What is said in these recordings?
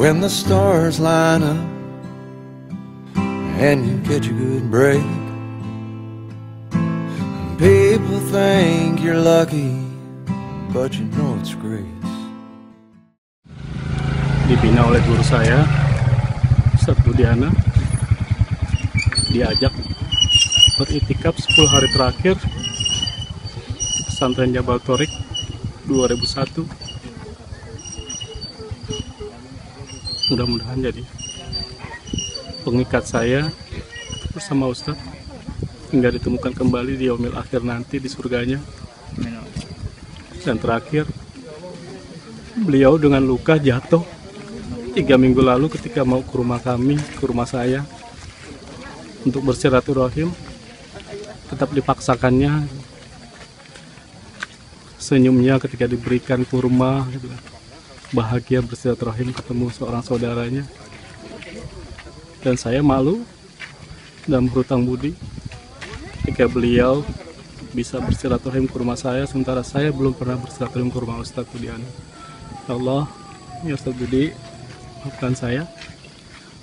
when the stars line up and you catch a good break. People think you're lucky, but you know it's grace. Dibina oleh guru saya, Ustaz Budiana, diajak beritikaf 10 hari terakhir pesantren Jabal Thorik 2001. Mudah-mudahan jadi pengikat saya bersama Ustaz hingga ditemukan kembali di yaumil akhir nanti di surganya. Dan terakhir, beliau dengan luka jatuh 3 minggu lalu ketika mau ke rumah kami, ke rumah saya untuk bersilaturahim. Tetap dipaksakannya senyumnya ketika diberikan kurma, bahagia bersilaturahim ketemu seorang saudaranya. Dan saya malu dan berhutang budi ketika beliau bisa bersilaturahim ke rumah saya, sementara saya belum pernah bersilaturahim ke rumah Ustaz Budiana. Ya Allah, ya Ustaz Budi, maafkan saya.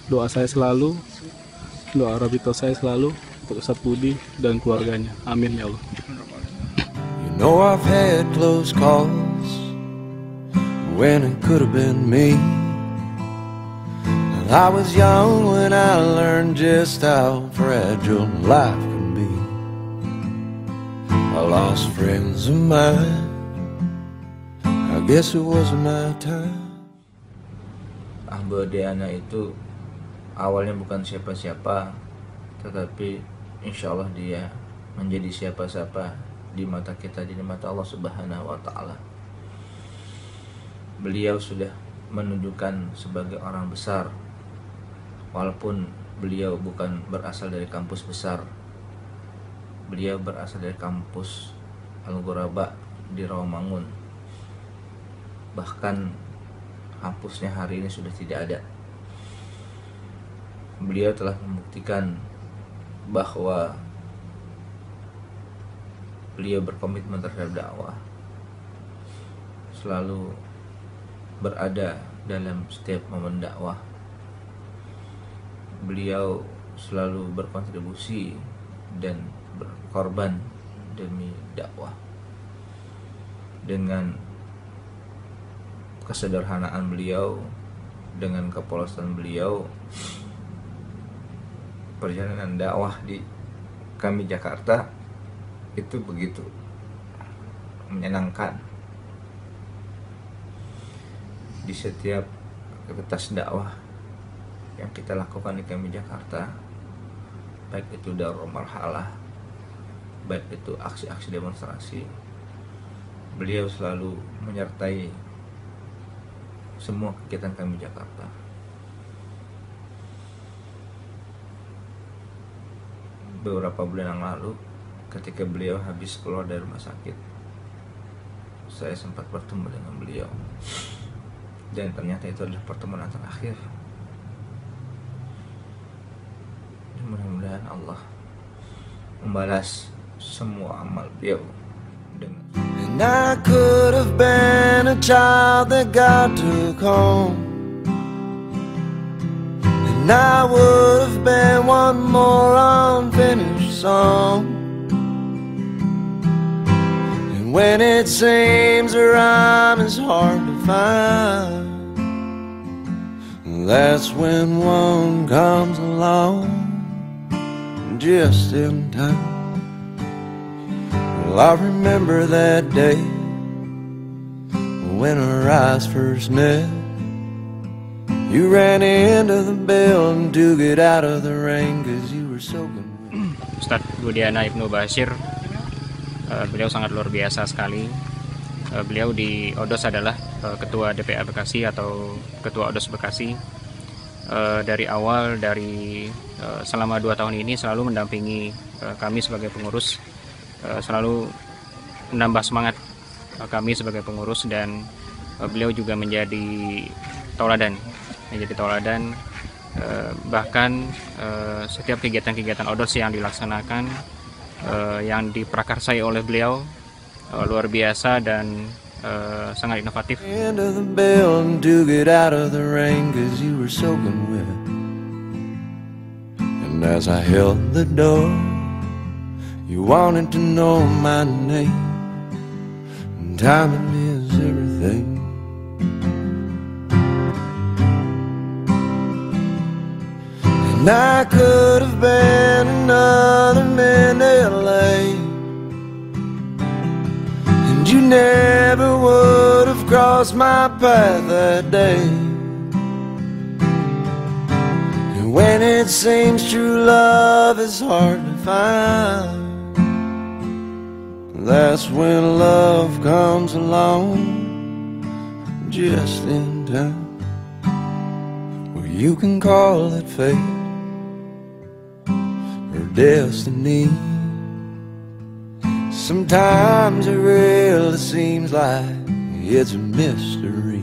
Doa saya selalu, doa rabito saya selalu untuk Ustaz Budi dan keluarganya. Amin ya Allah. You know I've had close calls when it could have been me. And I was young when I learned just how fragile life can be. I lost friends of mine, I guess it wasn't my time. Budiana itu awalnya bukan siapa-siapa, tetapi insya Allah dia menjadi siapa-siapa di mata kita, di mata Allah Subhanahu wa Ta'ala. Beliau sudah menunjukkan sebagai orang besar, walaupun beliau bukan berasal dari kampus besar. Beliau berasal dari kampus Al-Ghuraba di Rawamangun. Bahkan kampusnya hari ini sudah tidak ada. Beliau telah membuktikan bahwa beliau berkomitmen terhadap dakwah, selalu berada dalam setiap momen dakwah. Beliau selalu berkontribusi dan berkorban demi dakwah. Dengan kesederhanaan beliau, dengan kepolosan beliau, perjalanan dakwah di kami Jakarta itu begitu menyenangkan. Di setiap aktivitas dakwah yang kita lakukan di kami Jakarta, baik itu Darul Marhalah, baik itu aksi-aksi demonstrasi, beliau selalu menyertai semua kegiatan kami Jakarta. Beberapa bulan yang lalu, ketika beliau habis keluar dari rumah sakit, saya sempat bertemu dengan beliau, dan ternyata itu adalah pertemuan terakhir. Dan mudah-mudahan Allah membalas semua amal beliau dengan. And I could have been a child that God took home, and I would have been one more unfinished song. And when it seems a rhyme is hard to find, that's when one comes along just in time. Well, I remember that day when our eyes first met. You ran into the building to get out of the rain cause you were soaking wet. Ustaz Budiana Ibnu Bashir, beliau sangat luar biasa sekali. Beliau di Odos adalah ketua DPA Bekasi atau ketua Odos Bekasi. Dari awal, selama 2 tahun ini selalu mendampingi kami sebagai pengurus, selalu menambah semangat kami sebagai pengurus, dan beliau juga menjadi tauladan. Bahkan setiap kegiatan-kegiatan Odos yang dilaksanakan, yang diprakarsai oleh beliau luar biasa, dan sangat inovatif. End of the bell and to get out of the rain 'cause you were soaking wet. And as I held the door, you wanted to know my name. And timing is everything. And I could have been another man in LA, and you never would have crossed my path that day. And when it seems true love is hard to find, that's when love comes along just in time. Well, you can call it fate or destiny. Sometimes it really seems like it's a mystery,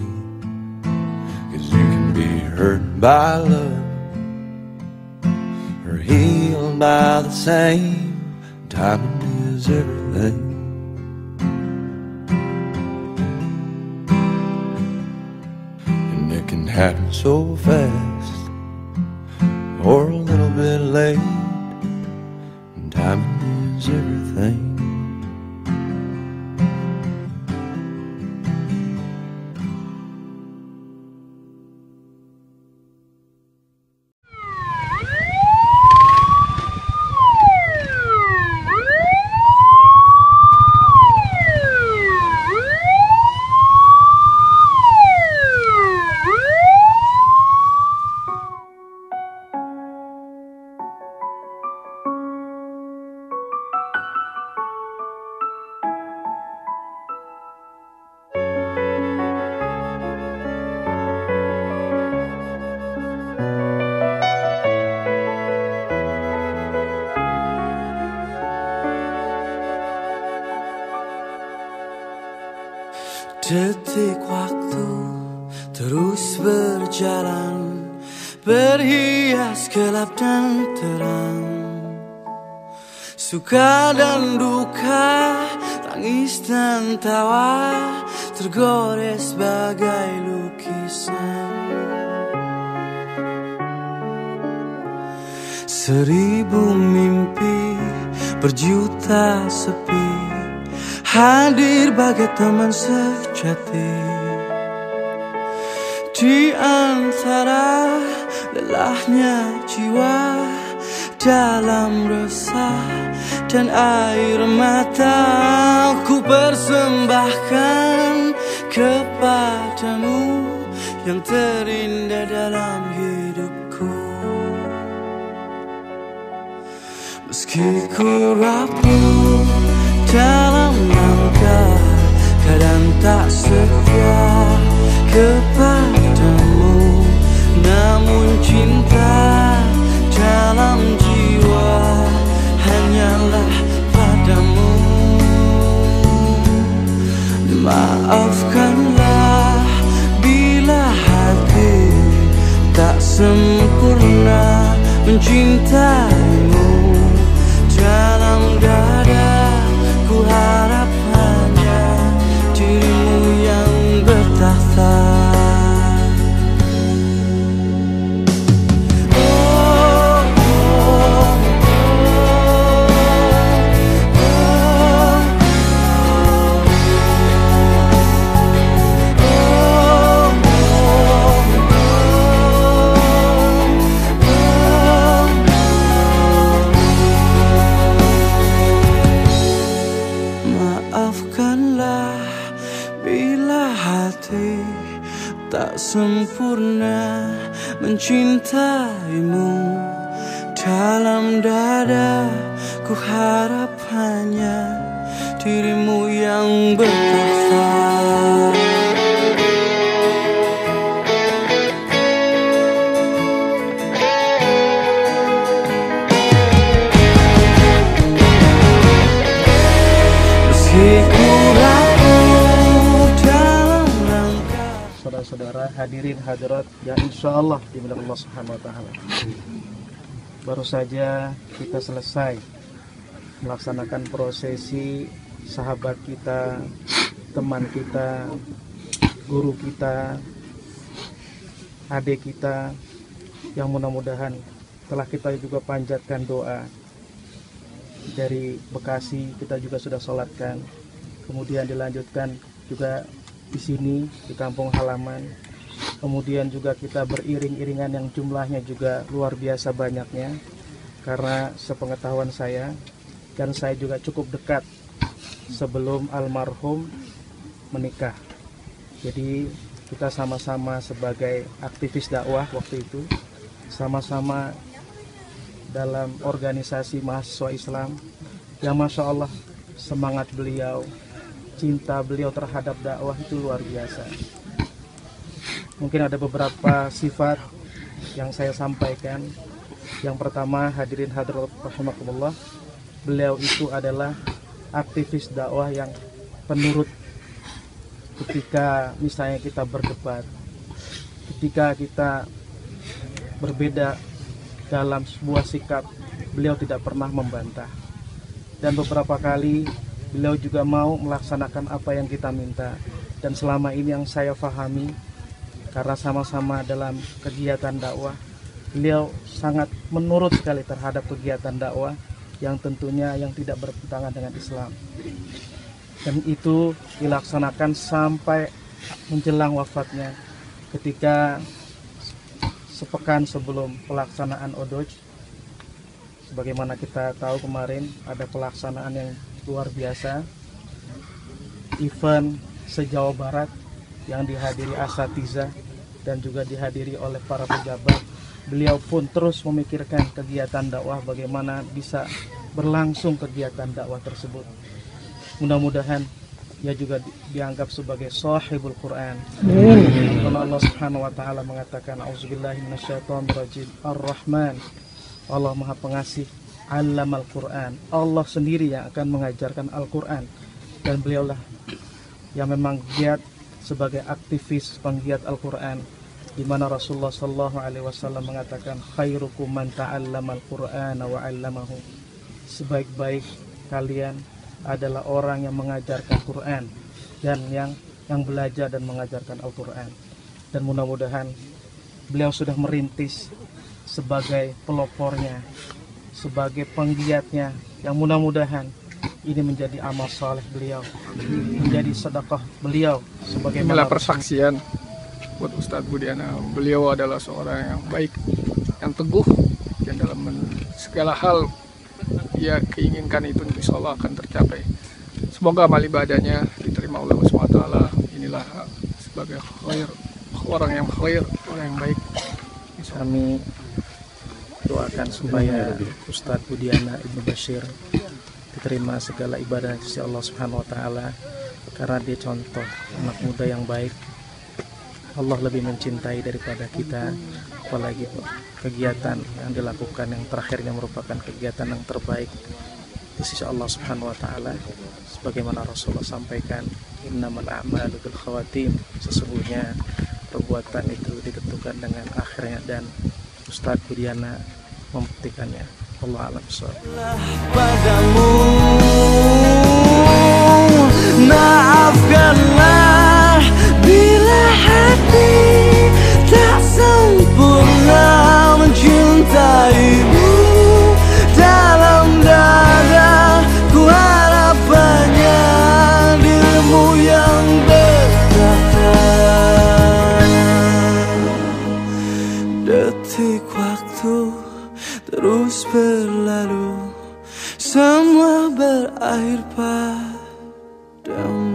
'cause you can be hurt by love or healed by the same. Timing is everything. And it can happen so fast or a little bit late. And timing is everything. Detik waktu terus berjalan, berhias gelap dan terang, suka dan duka, tangis dan tawa, tergores bagai lukisan. 1000 mimpi, berjuta sepi, hadir bagai teman sejati. Di antara lelahnya jiwa, dalam resah dan air mata, ku persembahkan kepadamu yang terindah dalam hidupku. Meski ku rapuh dalam langkah, kadang tak setia kepadamu, namun cinta dalam jiwa hanyalah padamu. Maafkanlah bila hati tak sempurna mencintaimu. Dalam dada ku harap hanya dirimu yang bertakhta. Tak sempurna mencintaimu. Dalam dada ku harap hanya dirimu yang bertakhta. Saudara hadirin hadirat yang insya Allah dimuliakan Allah Subhanahu wa Ta'ala. Baru saja kita selesai melaksanakan prosesi sahabat kita teman kita, guru kita, adik kita, yang mudah-mudahan telah kita juga panjatkan doa. Dari Bekasi kita juga sudah sholatkan, kemudian dilanjutkan juga di sini di kampung halaman, kemudian juga kita beriring-iringan yang jumlahnya juga luar biasa banyaknya, karena sepengetahuan saya dan saya juga cukup dekat sebelum almarhum menikah. Jadi kita sama-sama sebagai aktivis dakwah waktu itu, sama-sama dalam organisasi mahasiswa Islam yang Masya Allah semangat beliau, cinta beliau terhadap dakwah itu luar biasa. Mungkin ada beberapa sifat yang saya sampaikan. Yang pertama, hadirin hadirat rahimakumullah, beliau itu adalah aktivis dakwah yang penurut. Ketika misalnya kita berdebat, ketika kita berbeda dalam sebuah sikap, beliau tidak pernah membantah. Dan beberapa kali beliau juga mau melaksanakan apa yang kita minta. Dan selama ini yang saya pahami, karena sama-sama dalam kegiatan dakwah, beliau sangat menurut sekali terhadap kegiatan dakwah yang tentunya yang tidak bertentangan dengan Islam. Dan itu dilaksanakan sampai menjelang wafatnya, ketika sepekan sebelum pelaksanaan Odoj. Sebagaimana kita tahu kemarin ada pelaksanaan yang luar biasa, event se-Jawa Barat yang dihadiri asatidzah dan juga dihadiri oleh para pejabat. Beliau pun terus memikirkan kegiatan dakwah, bagaimana bisa berlangsung kegiatan dakwah tersebut. Mudah-mudahan ia juga dianggap sebagai sahibul Quran. Karena Allah Subhanahu wa taala mengatakan, auzubillahi minasyaitonirrajim, Ar-Rahman, Allah Maha Pengasih, Allamal Quran. Allah sendiri yang akan mengajarkan Al-Quran, dan beliaulah yang memang giat sebagai aktivis penggiat Al-Quran, di mana Rasulullah sallallahu alaihi wasallam mengatakan, khairukum man ta'allamal Qur'ana wa 'allamahu. Sebaik-baik kalian adalah orang yang mengajarkan Quran dan yang belajar dan mengajarkan Al-Quran. Dan mudah-mudahan beliau sudah merintis sebagai pelopornya, sebagai penggiatnya, yang mudah-mudahan ini menjadi amal saleh beliau, menjadi sedekah beliau. Inilah persaksian buat Ustadz Budiana. Beliau adalah seorang yang baik, yang teguh, dan dalam segala hal ia keinginkan itu insya Allah akan tercapai. Semoga amal ibadahnya diterima oleh Allah SWT. Inilah sebagai khair, orang yang khair, orang yang baik. Kami doakan supaya Ustadz Budiana Ibnu Bashir diterima segala ibadah di sisi Allah Subhanahu wa taala, karena dia contoh anak muda yang baik. Allah lebih mencintai daripada kita, apalagi kegiatan yang dilakukan yang terakhirnya merupakan kegiatan yang terbaik di sisi Allah Subhanahu wa taala. Sebagaimana Rasulullah sampaikan, innamal a'malu bil khawatim, sesungguhnya perbuatan itu ditentukan dengan akhirnya, dan Ustadz Budiana membuktikannya. Allah a'lam bishawab. Padamu maafkanlah bila hati tak sempurna mencintaimu. Dalam dada ku harapannya dirimu yang berkata. Detik waktu terus berlalu, semua berakhir padamu.